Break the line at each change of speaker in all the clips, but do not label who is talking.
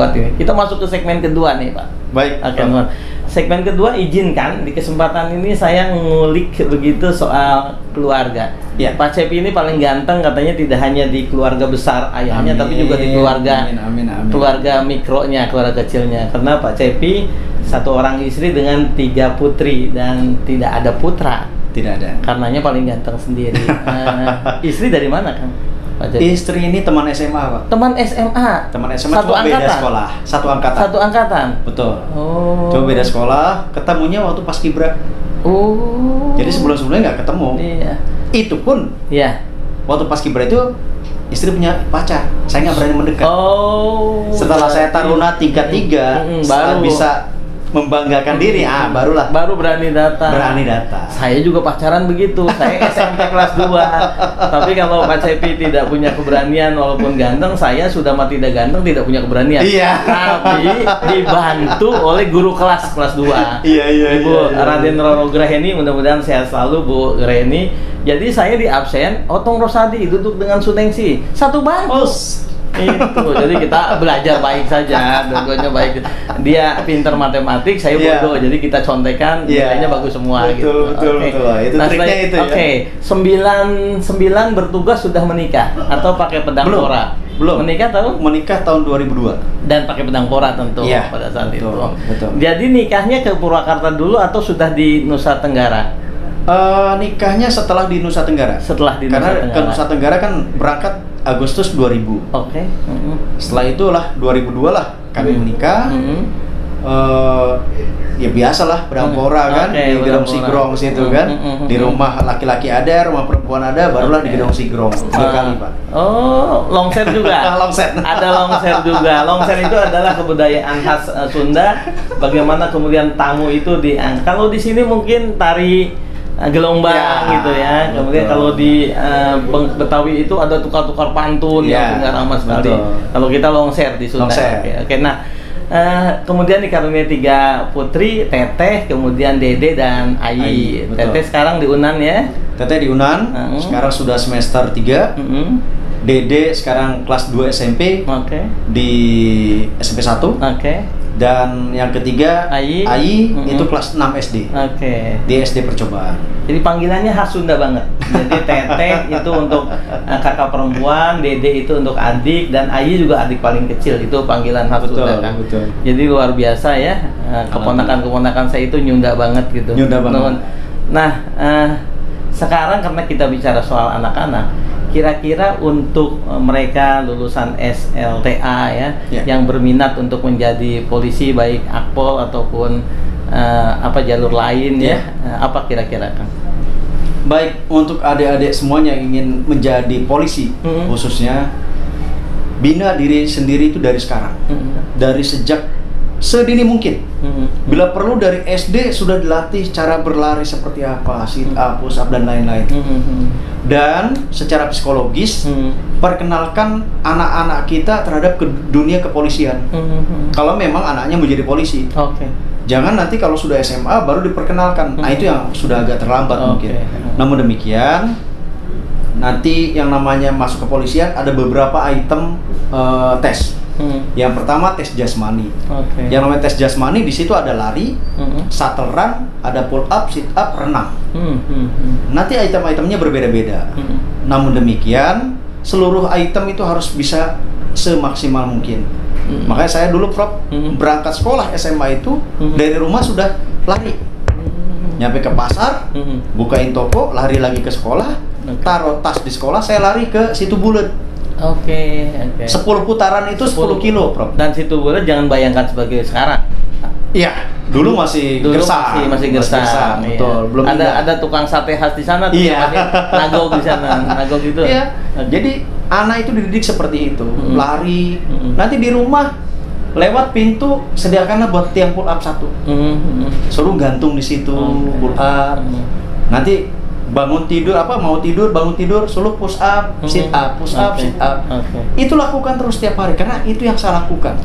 buat ini. Kita masuk ke segmen kedua nih, Pak.
Baik.
Oke, segmen kedua izinkan di kesempatan ini saya ngulik begitu soal keluarga.
Ya.
Pak Cepi ini paling ganteng katanya, tidak hanya di keluarga besar ayahnya, tapi juga di keluarga keluarga mikronya, keluarga kecilnya. Karena Pak Cepi satu orang istri dengan 3 putri dan tidak ada putra.
Tidak ada.
Karenanya paling ganteng sendiri. Istri dari mana, Kang? Pak Cepi?
Istri ini teman SMA, Pak.
Teman SMA.
Teman SMA
Satu
cuma beda
angkatan?
sekolah. Satu angkatan.
Satu angkatan.
Betul.
Oh.
Coba beda sekolah, ketemunya waktu pas Kibra.
Oh.
Jadi sebelum-sebelumnya nggak ketemu.
Iya.
Itu pun
Iya.
waktu pas Kibra itu istri punya pacar. Saya nggak berani mendekat.
Oh.
Setelah saya taruna tingkat 3, setelah
baru
bisa membanggakan diri, barulah
baru berani datang.
berani datang.
Saya juga pacaran begitu. Saya SMP kelas 2. Tapi kalau Pak Cepi tidak punya keberanian walaupun ganteng, saya sudah mati tidak ganteng tidak punya keberanian.
Iya.
Tapi dibantu oleh guru kelas 2.
Iya.
Ibu Raden Roro Graheni, mudah-mudahan sehat selalu Bu Graheni. Jadi saya di absen, Otong Rosadi duduk dengan Sunengsi, satu bangku. Itu, jadi kita belajar baik saja, dua-duanya baik. Dia pinter matematik, saya bodoh, jadi kita contekan, nilainya bagus semua.
Betul. Itu triknya itu ya.
Oke, 9 bertugas sudah menikah atau pakai pedang pora?
Belum.
Menikah
tahun 2002
dan pakai pedang pora tentu pada saat itu.
Betul.
Jadi nikahnya ke Purwakarta dulu atau sudah di Nusa Tenggara?
Nikahnya setelah di Nusa Tenggara. Karena ke Nusa Tenggara kan berangkat Agustus 2000.
Oke.
Setelah itulah 2002 lah kami menikah. Ya biasalah pedang pora kan, di Gedong Sigrong situ kan. Di rumah laki-laki ada, rumah perempuan ada, barulah di Gedong Sigrong. 2 kali, Pak.
Oh, longser juga.
Longser.
Ada longser juga. Longser itu adalah kebudayaan khas Sunda. Bagaimana kemudian tamu itu kalau di sini mungkin tari gelombang gitu ya. Kemudian kalau di Betawi itu ada tukar-tukar pantun yang nggak ramah sekali. Kalau kita longser di Sunda. Oke. Nah, kemudian dikaruniai 3 putri, Teteh, kemudian Dede dan Ayi. Teteh sekarang di Unan ya.
Teteh di Unan, sekarang sudah semester 3. Dede sekarang kelas 2 SMP. Di SMP 1. Dan yang ketiga Ayi itu kelas 6 SD. Di SD percobaan.
Jadi panggilannya khas Sunda banget. Jadi Teteh itu untuk kakak perempuan, Dede itu untuk adik, dan Ayi juga adik paling kecil. Itu panggilan khas Sunda kan. Jadi luar biasa ya. Keponakan-keponakan saya itu nyunda banget gitu. Nah, sekarang karena kita bicara soal anak-anak, kira-kira untuk mereka lulusan SLTA yang berminat untuk menjadi polisi, baik Akpol ataupun jalur lain apa kira-kira, Kang?
Baik, untuk adik-adik semuanya yang ingin menjadi polisi khususnya, bina diri sendiri itu dari sekarang. Dari sejak sedini mungkin. Bila perlu dari SD sudah dilatih cara berlari seperti apa, sit up, push up dan lain-lain. Dan secara psikologis perkenalkan anak-anak kita terhadap dunia kepolisian. Kalau memang anaknya menjadi polisi. Jangan nanti kalau sudah SMA baru diperkenalkan. Nah, itu yang sudah agak terlambat mungkin. Namun demikian, nanti yang namanya masuk kepolisian ada beberapa item tes. Yang pertama tes jasmani. Yang namanya tes jasmani di situ ada lari, shuttle run, ada pull up, sit up, renang. Nanti item-itemnya berbeda-beda. Namun demikian, seluruh item itu harus bisa semaksimal mungkin. Makanya saya dulu berangkat sekolah SMA itu dari rumah sudah lari. Nyampe ke pasar, bukain toko, lari lagi ke sekolah, taruh tas di sekolah, saya lari ke Situ Bulet. 10 putaran itu 10 kilo, Prof.
Dan Situ Bulet jangan bayangkan sebagai sekarang.
Iya, dulu masih gersang.
Masih gersang.
Betul. Belum
ada tukang sate khas di sana, nagog di sana, nagog itu.
Iya. Jadi anak itu dididik seperti itu, lari. Nanti di rumah lewat pintu sediakanlah buat tiang pull up 1. Suruh gantung di situ, pull up. Nanti bangun tidur bangun tidur suruh push up, sit up, push up, sit up. Itu lakukan terus setiap hari karena itu yang saya lakukan.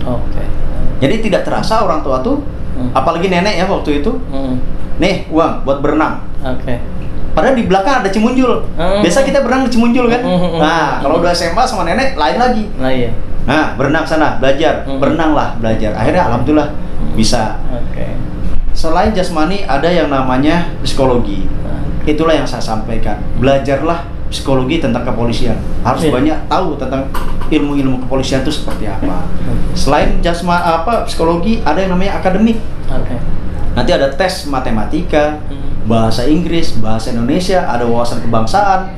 Jadi tidak terasa orang tua tuh, apalagi nenek ya waktu itu, nih uang buat berenang. Padahal di belakang ada Cimunjul. Biasa kita berenang di Cimunjul kan. Nah, kalau udah SMA sama nenek lain lagi. Nah, berenang sana, belajar, berenanglah, belajar. Akhirnya alhamdulillah bisa. Selain jasmani ada yang namanya psikologi. Itulah yang saya sampaikan. Belajarlah psikologi tentang kepolisian. Harus banyak tahu tentang ilmu-ilmu kepolisian itu seperti apa. Selain psikologi ada yang namanya akademik. Nanti ada tes matematika, bahasa Inggris, bahasa Indonesia, ada wawasan kebangsaan.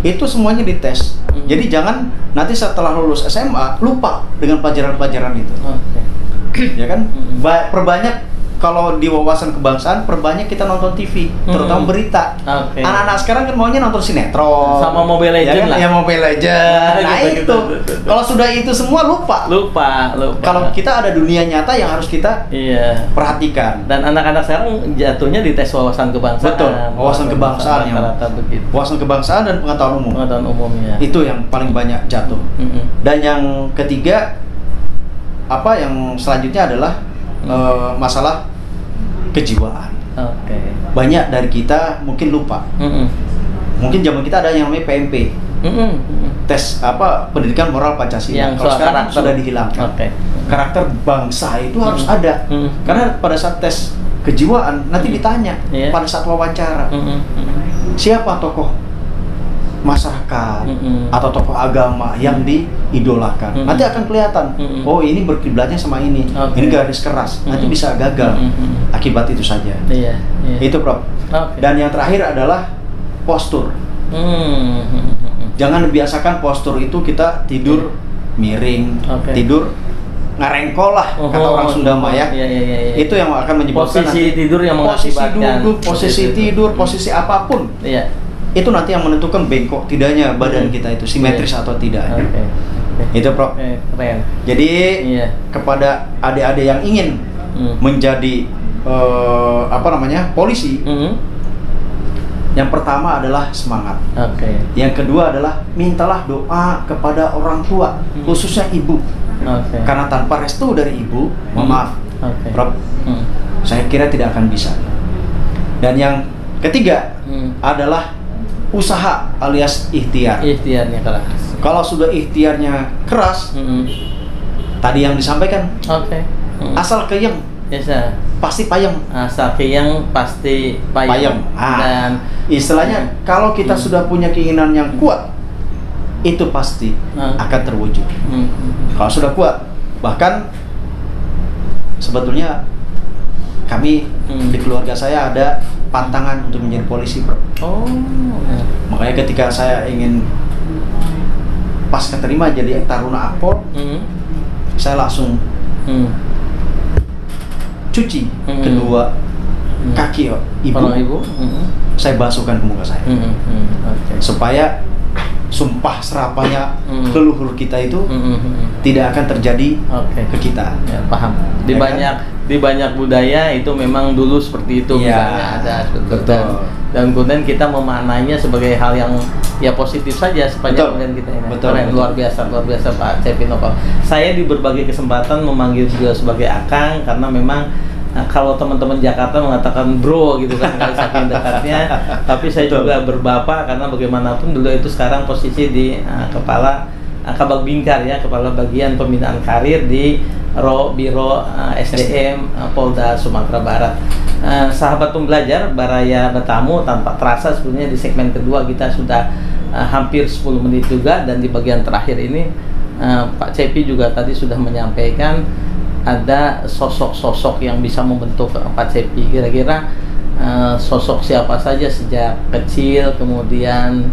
Itu semuanya dites. Jadi jangan nanti setelah lulus SMA lupa dengan pelajaran-pelajaran itu. Ya kan? Perbanyak kalau di wawasan kebangsaan, perbanyak kita nonton TV, terutama berita. Anak-anak sekarang kan maunya nonton sinetron
sama Mobile Legends lah.
Ya Mobile Legends. Nah itu, kalau sudah itu semua lupa. Kalau kita ada dunia nyata yang harus kita perhatikan.
Dan anak-anak sekarang jatuhnya di tes wawasan kebangsaan.
Betul, wawasan kebangsaan yang wawasan kebangsaan dan pengetahuan umum.
Pengetahuan umum ya.
Itu yang paling banyak jatuh. Dan yang ketiga, yang selanjutnya adalah masalah kejiwaan. Banyak dari kita mungkin lupa. Mungkin zaman kita ada yang namanya PMP, tes pendidikan moral Pancasila. Kalau sekarang sudah dihilangkan. Karakter bangsa itu harus ada, karena pada saat tes kejiwaan nanti ditanya pada saat wawancara, siapa tokoh masyarakat atau tokoh agama yang diidolakan. Nanti akan kelihatan, oh ini berkiblatnya sama ini garis keras, nanti bisa gagal akibat itu saja. Itu Prof. Dan yang terakhir adalah postur. Jangan dibiasakan postur itu kita tidur miring, tidur ngarengkol lah, kata orang Sunda mah ya. Itu yang akan menyebabkan
posisi tidur yang mengakibatkan
posisi tidur, posisi apapun. Itu nanti yang menentukan bengkok tidaknya badan kita itu, simetris atau tidak. Itu Prof.
Keren.
Jadi kepada adik-adik yang ingin menjadi polisi, yang pertama adalah semangat. Yang kedua adalah mintalah doa kepada orang tua, khususnya ibu. Karena tanpa restu dari ibu, maaf, Prof, saya kira tidak akan bisa. Dan yang ketiga adalah usaha alias ikhtiar.
Ikhtiarnya keras.
Kalau sudah ikhtiarnya keras, tadi yang disampaikan, asal keyeng, pasti payeng.
Asal keyeng pasti payeng.
Dan istilahnya kalau kita sudah punya keinginan yang kuat, itu pasti akan terwujud. Kalau sudah kuat, bahkan sebetulnya kami di keluarga saya ada pantangan untuk menjadi polisi, Bro. Makanya ketika saya ingin pas keterima jadi Taruna Akpol, saya langsung cuci kedua kaki ibu. Saya basuhkan ke muka saya, supaya sumpah serapanya leluhur kita itu tidak akan terjadi ke kita.
Paham. Di banyak budaya itu memang dulu seperti itu, misalnya ada dan kemudian kita memaknainya sebagai hal yang positif saja sepanjang kemudian kita ini. Keren, luar biasa Pak Cepi Noko. Saya di berbagai kesempatan memanggil beliau sebagai Akang karena memang kalau teman-teman Jakarta mengatakan bro gitu kan, kali saking dekatnya. Tapi saya juga berbapak karena bagaimanapun dulu itu sekarang posisi di kepala Kabag Bingkar ya, kepala bagian pembinaan karir di Biro SDM Polda Sumatera Barat. Sahabat pembelajar, Baraya bertamu tanpa terasa sebenarnya di segmen kedua kita sudah hampir 10 menit juga, dan di bagian terakhir ini Pak Cepi juga tadi sudah menyampaikan ada sosok-sosok yang bisa membentuk Pak Cepi. Kira-kira sosok siapa saja sejak kecil kemudian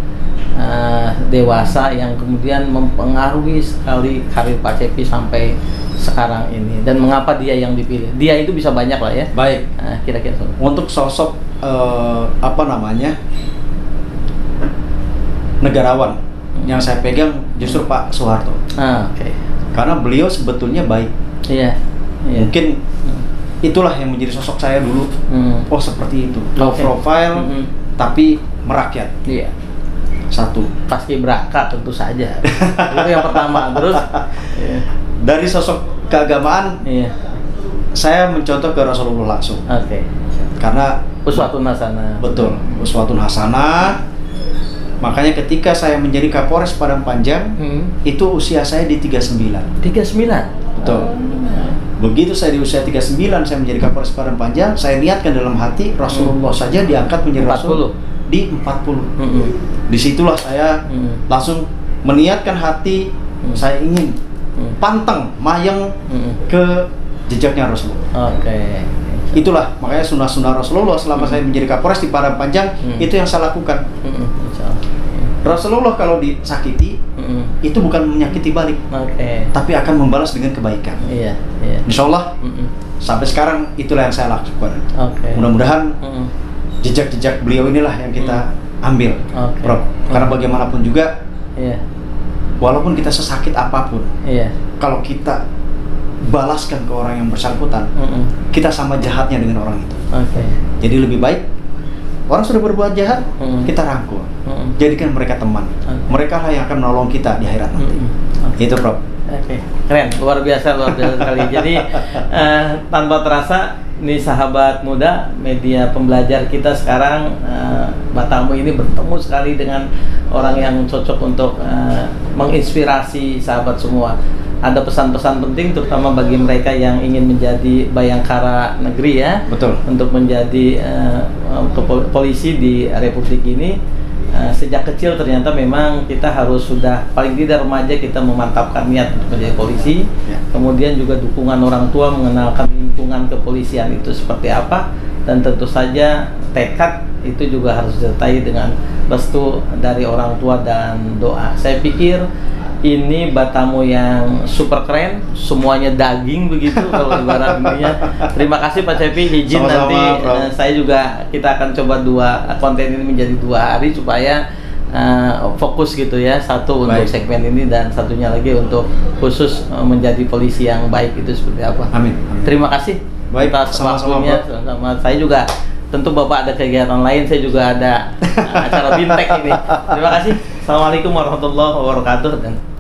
dewasa yang kemudian mempengaruhi sekali karir Pak Cepi sampai sekarang ini, dan mengapa dia yang dipilih? Dia itu bisa banyak lah ya.
Baik.
Kira-kira
untuk sosok negarawan yang saya pegang justru Pak Soeharto. Karena beliau sebetulnya baik. Mungkin itulah yang menjadi sosok saya dulu. Oh seperti itu, low profile tapi merakyat. Satu,
paskibraka tentu saja. Itu yang pertama. Terus
dari sosok keagamaan, saya mencontoh ke Rasulullah langsung.
Karena
uswatun hasanah. Betul, uswatun hasanah. Makanya ketika saya menjadi Kapolres Padang Panjang, itu usia saya di 39.
39?
Betul. Begitu saya di usia 39, saya menjadi Kapolres Padang Panjang, saya niatkan dalam hati Rasulullah saja diangkat menjadi
40.
Rasul di 40. Disitulah saya langsung meniatkan hati, saya ingin pantang, mayang ke jejaknya Rasulullah.
Oke.
Itulah makanya sunnah-sunnah Rasulullah selama saya menjadi Kapolres di Padang Panjang, itu yang saya lakukan. Rasulullah kalau disakiti, itu bukan menyakiti balik, tapi akan membalas dengan kebaikan. Insya Allah, sampai sekarang itulah yang saya lakukan. Mudah-mudahan jejak-jejak beliau inilah yang kita ambil, Prof. Karena bagaimanapun juga, walaupun kita sesakit apapun, kalau kita balaskan ke orang yang bersangkutan, kita sama jahatnya dengan orang itu. Jadi lebih baik orang sudah berbuat jahat, kita rangkul, jadikan mereka teman. Mereka lah yang akan menolong kita di akhirat nanti. Itu, Prof.
Keren, luar biasa sekali. Jadi tanpa terasa, ini sahabat muda, media pembelajar kita sekarang, Batamu ini bertemu sekali dengan orang yang cocok untuk menginspirasi sahabat semua. Ada pesan-pesan penting terutama bagi mereka yang ingin menjadi bayangkara negeri ya.
Betul.
Untuk menjadi polisi di Republik ini. Sejak kecil ternyata memang kita harus sudah paling tidak remaja kita memantapkan niat untuk menjadi polisi. Kemudian juga dukungan orang tua mengenalkan lingkungan kepolisian itu seperti apa, dan tentu saja tekad itu juga harus disertai dengan restu dari orang tua dan doa. Saya pikir ini Batamu yang super keren, semuanya daging begitu kalau ibarat ininya. Terima kasih Pak Cepi, izin nanti saya juga, kita akan coba konten ini menjadi 2 hari supaya fokus gitu ya, satu untuk segmen ini dan satunya lagi untuk khusus menjadi polisi yang baik itu seperti apa.
Amin.
Terima kasih atas waktunya. Sama saya juga, tentu Bapak ada kegiatan lain, saya juga ada acara Bintek ini. Terima kasih. Assalamualaikum warahmatullahi wabarakatuh.